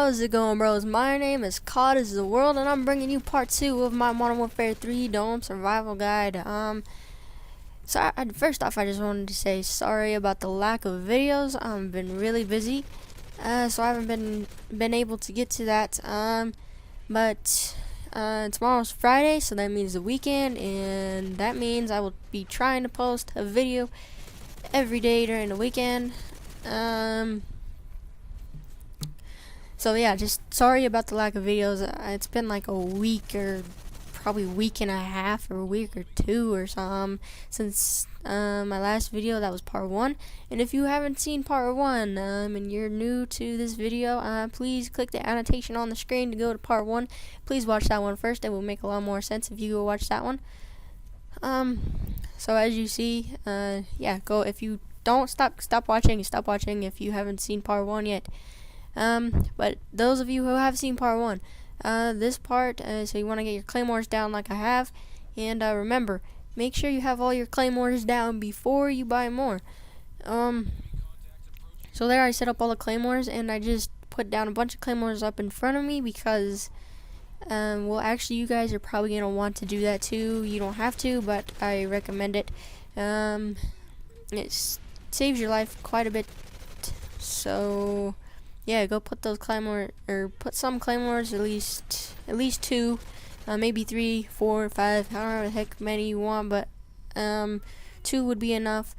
How's it going, bros? My name is COD is the world, and I'm bringing you part 2 of my Modern Warfare 3 Dome Survival Guide. First off, I just wanted to say sorry about the lack of videos. I've been really busy, so I haven't been able to get to that. But tomorrow's Friday, so that means the weekend, and that means I will be trying to post a video every day during the weekend. So yeah, just sorry about the lack of videos. It's been like a week or probably week and a half or a week or two or something since my last video. That was part 1. And if you haven't seen part 1 and you're new to this video, please click the annotation on the screen to go to part 1. Please watch that one first. It will make a lot more sense if you go watch that one. So as you see, yeah, go. If you don't stop watching if you haven't seen part 1 yet. But those of you who have seen part 1, this part, so you want to get your claymores down like I have, and remember, make sure you have all your claymores down before you buy more. So there I set up all the claymores, and I just put down a bunch of claymores up in front of me because, well, actually you guys are probably going to want to do that too. You don't have to, but I recommend it. It saves your life quite a bit, so yeah, go put those claymores, or put some claymores, at least 2, maybe 3, 4, 5, however the heck many you want, but 2 would be enough.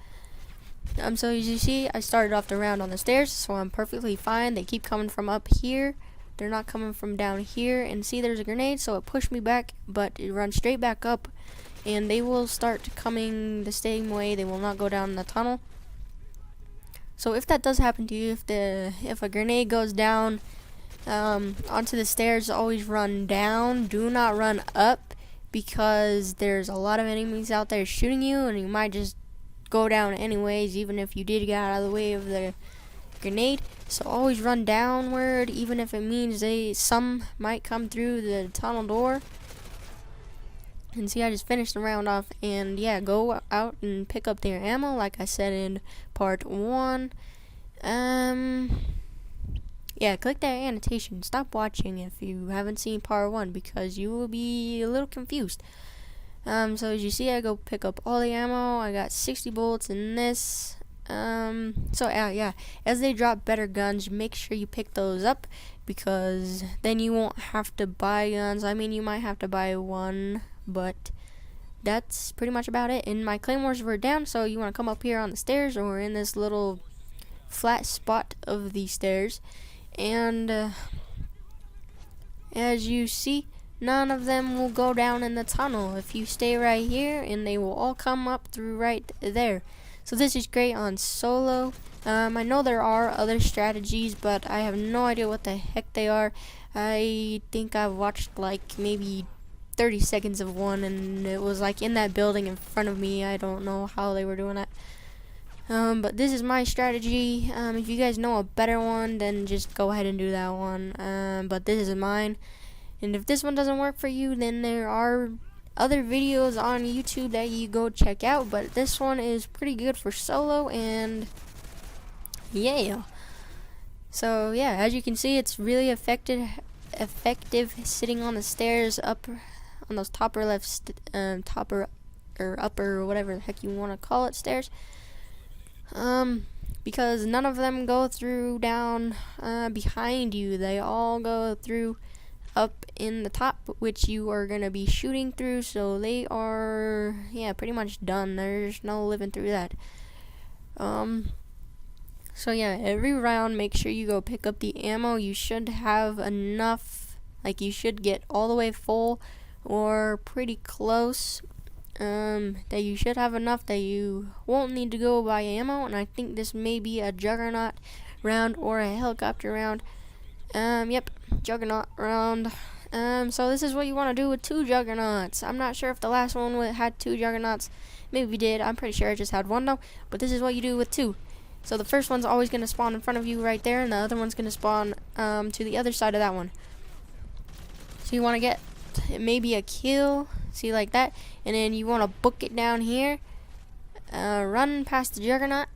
So as you see, I started off the round on the stairs, so I'm perfectly fine. They keep coming from up here. They're not coming from down here. And see, there's a grenade, so it pushed me back, but it runs straight back up, and they will start coming the same way. They will not go down the tunnel. So if that does happen to you, if a grenade goes down onto the stairs, always run down. Do not run up, because there's a lot of enemies out there shooting you, and you might just go down anyways, even if you did get out of the way of the grenade. So always run downward, even if it means some might come through the tunnel door. And see, I just finished the round off, and yeah, go out and pick up their ammo, like I said in part 1. Yeah, click that annotation. Stop watching if you haven't seen part 1, because you will be a little confused. So as you see, I go pick up all the ammo. I got 60 bullets in this. So yeah, as they drop better guns, make sure you pick those up, because then you won't have to buy guns. I mean, you might have to buy one, but that's pretty much about it. And my claymores were down, so you want to come up here on the stairs, or in this little flat spot of the stairs, and as you see, none of them will go down in the tunnel if you stay right here, and they will all come up through right there. So this is great on solo. I know there are other strategies, but I have no idea what the heck they are. I think I've watched like maybe 30 seconds of one, and it was like in that building in front of me. I don't know how they were doing that. But this is my strategy. If you guys know a better one, then just go ahead and do that one. But this is mine. And if this one doesn't work for you, then there are other videos on YouTube that you go check out. But this one is pretty good for solo, and yeah. So yeah, as you can see, it's really effective sitting on the stairs up on those upper, or whatever the heck you want to call it, stairs. Because none of them go through down behind you. They all go through up in the top, which you are gonna be shooting through. So they are, yeah, pretty much done. There's no living through that. So yeah, every round, make sure you go pick up the ammo. You should have enough, like you should get all the way full or pretty close, that you should have enough that you won't need to go buy ammo. And I think this may be a juggernaut round or a helicopter round. Yep, juggernaut round. So this is what you want to do with 2 juggernauts. I'm not sure if the last one had 2 juggernauts. Maybe we did. I'm pretty sure I just had 1 though. But this is what you do with 2. So the first one's always going to spawn in front of you right there, and the other one's going to spawn to the other side of that one. So you want to get maybe a kill, see, like that, and then you want to book it down here, run past the juggernaut,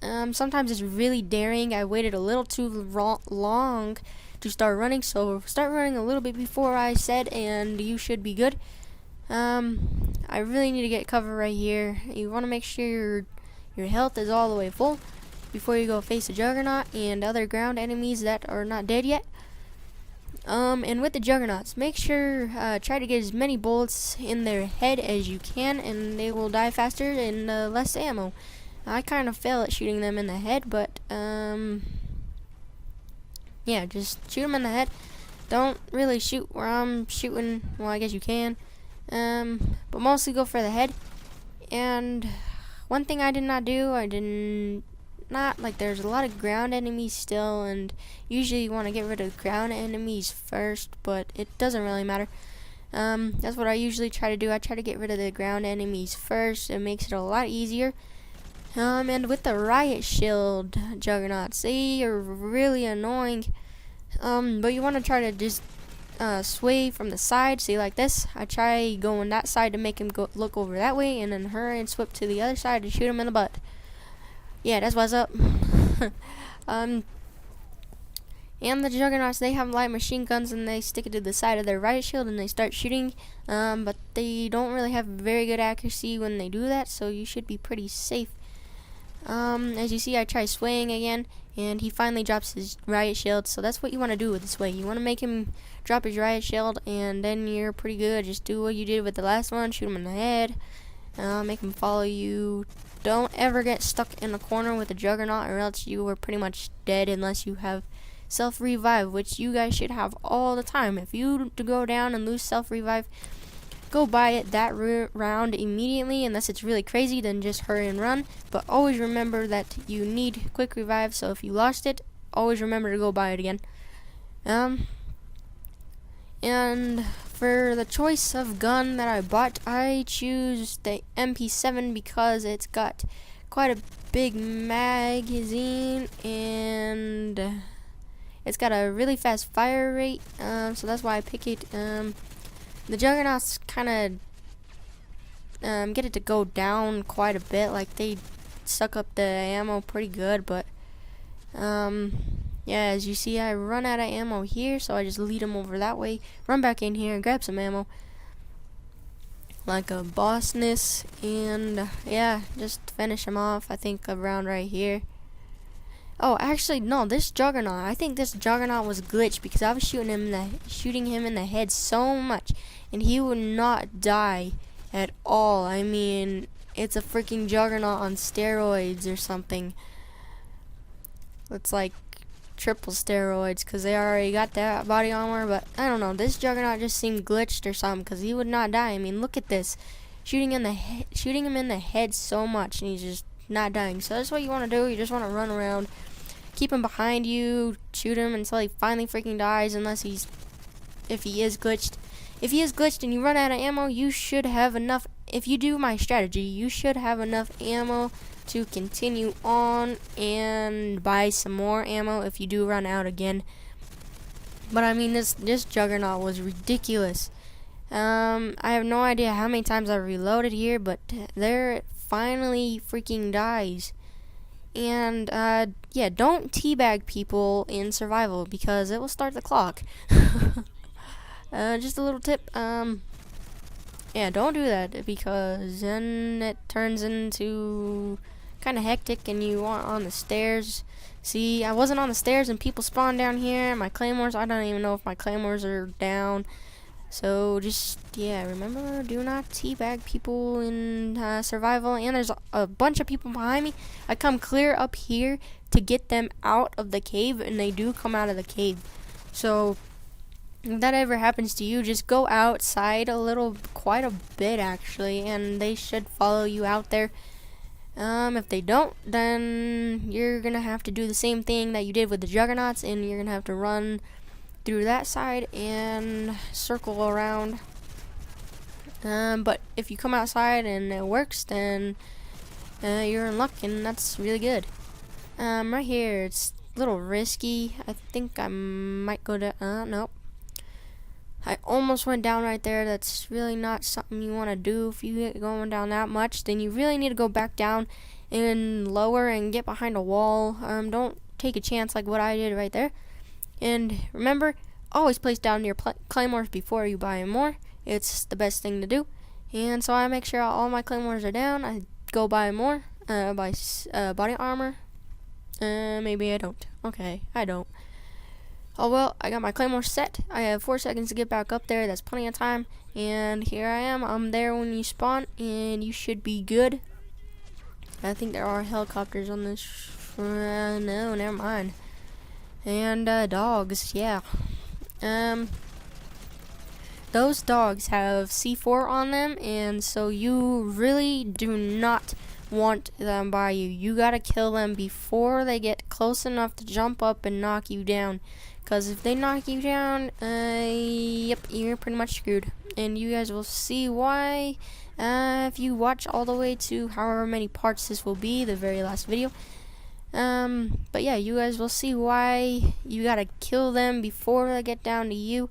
Sometimes it's really daring. I waited a little too long to start running, so start running a little bit before I said, and you should be good. I really need to get cover right here. You want to make sure your health is all the way full before you go face a Juggernaut and other ground enemies that are not dead yet. And with the Juggernauts, make sure, try to get as many bullets in their head as you can, and they will die faster and less ammo. I kind of fail at shooting them in the head, but, yeah, just shoot them in the head. Don't really shoot where I'm shooting. Well, I guess you can. But mostly go for the head. And one thing I did not do, there's a lot of ground enemies still, and usually you want to get rid of ground enemies first, but it doesn't really matter. That's what I usually try to do. I try to get rid of the ground enemies first. It makes it a lot easier. And with the riot shield Juggernauts, they are really annoying. But you want to try to just sway from the side, see, like this. I try going that side to make him look over that way, and then hurry and swip to the other side to shoot him in the butt. Yeah, that's what's up. And the Juggernauts, they have light machine guns, and they stick it to the side of their riot shield and they start shooting. But they don't really have very good accuracy when they do that, so you should be pretty safe. As you see, I try swaying again, and he finally drops his riot shield. So that's what you want to do with this way. You want to make him drop his riot shield, and then you're pretty good. Just do what you did with the last one. Shoot him in the head. Make him follow you. Don't ever get stuck in a corner with a Juggernaut, or else you are pretty much dead unless you have self-revive, which you guys should have all the time. If you go down and lose self-revive, go buy it that round immediately. Unless it's really crazy, then just hurry and run. But always remember that you need quick revive, so if you lost it, always remember to go buy it again. And for the choice of gun that I bought, I choose the MP7 because it's got quite a big magazine, and it's got a really fast fire rate, so that's why I pick it. The Juggernauts kind of get it to go down quite a bit. Like, they suck up the ammo pretty good, but yeah, as you see, I run out of ammo here, so I just lead them over that way, run back in here and grab some ammo like a bossness, and yeah, just finish him off. I think around right here. Oh, actually, no, this Juggernaut, I think this Juggernaut was glitched because I was shooting him in the head so much, and he would not die at all. I mean, it's a freaking Juggernaut on steroids or something. It's like triple steroids, because they already got that body armor. But I don't know, this Juggernaut just seemed glitched or something, because he would not die. I mean, look at this, shooting him in the head so much, and he's just not dying. So that's what you want to do. You just want to run around, keep him behind you, shoot him until he finally freaking dies, if he is glitched. If he is glitched and you run out of ammo, you should have enough. If you do my strategy, you should have enough ammo to continue on and buy some more ammo if you do run out again. But I mean, this Juggernaut was ridiculous. I have no idea how many times I reloaded here, but there it finally freaking dies. And yeah, don't teabag people in survival because it will start the clock. Just a little tip. Yeah, don't do that, because then it turns into kind of hectic and you are on the stairs. See, I wasn't on the stairs and people spawned down here. My claymores, I don't even know if my claymores are down. So just, yeah, remember, do not teabag people in survival. And there's a bunch of people behind me. I come clear up here to get them out of the cave, and they do come out of the cave. So if that ever happens to you, just go outside quite a bit actually, and they should follow you out there. If they don't, then you're gonna have to do the same thing that you did with the Juggernauts, and you're gonna have to run through that side and circle around. But if you come outside and it works, then you're in luck, and that's really good. Right here, it's a little risky. I think I might go to, nope. I almost went down right there. That's really not something you want to do. If you get going down that much, then you really need to go back down and lower and get behind a wall. Don't take a chance like what I did right there. And remember, always place down your claymores before you buy more. It's the best thing to do. And so I make sure all my claymores are down. I go buy more. Buy body armor. Maybe I don't. Okay, I don't. Oh well, I got my claymore set. I have 4 seconds to get back up there. That's plenty of time. And here I am. I'm there when you spawn, and you should be good. I think there are helicopters on this. No, never mind. And dogs, yeah. Those dogs have C4 on them, and so you really do not want them by you. You gotta kill them before they get close enough to jump up and knock you down. Because if they knock you down, yep, you're pretty much screwed. And you guys will see why if you watch all the way to however many parts this will be, the very last video. But yeah, you guys will see why you gotta kill them before they get down to you.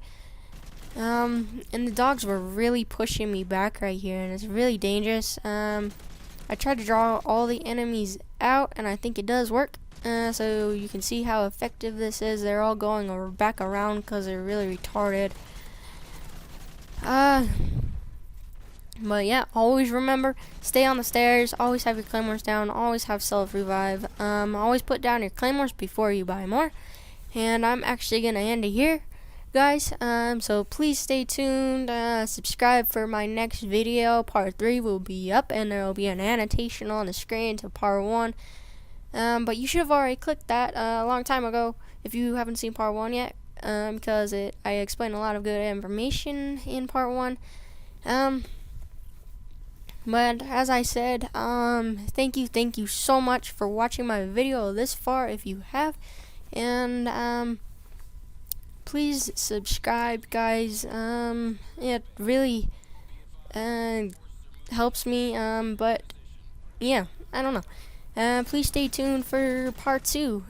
And the dogs were really pushing me back right here, and it's really dangerous. I tried to draw all the enemies out, and I think it does work. So you can see how effective this is. They're all going back around because they're really retarded. But yeah, always remember, stay on the stairs, always have your claymores down, always have self-revive, always put down your claymores before you buy more. And I'm actually going to end it here, guys. So please stay tuned, subscribe for my next video. Part 3 will be up, and there will be an annotation on the screen to part 1. But you should have already clicked that a long time ago if you haven't seen part 1 yet, because I explained a lot of good information in part 1. But as I said, thank you so much for watching my video this far if you have, and please subscribe, guys. It really helps me, but yeah, I don't know. Please stay tuned for part 2.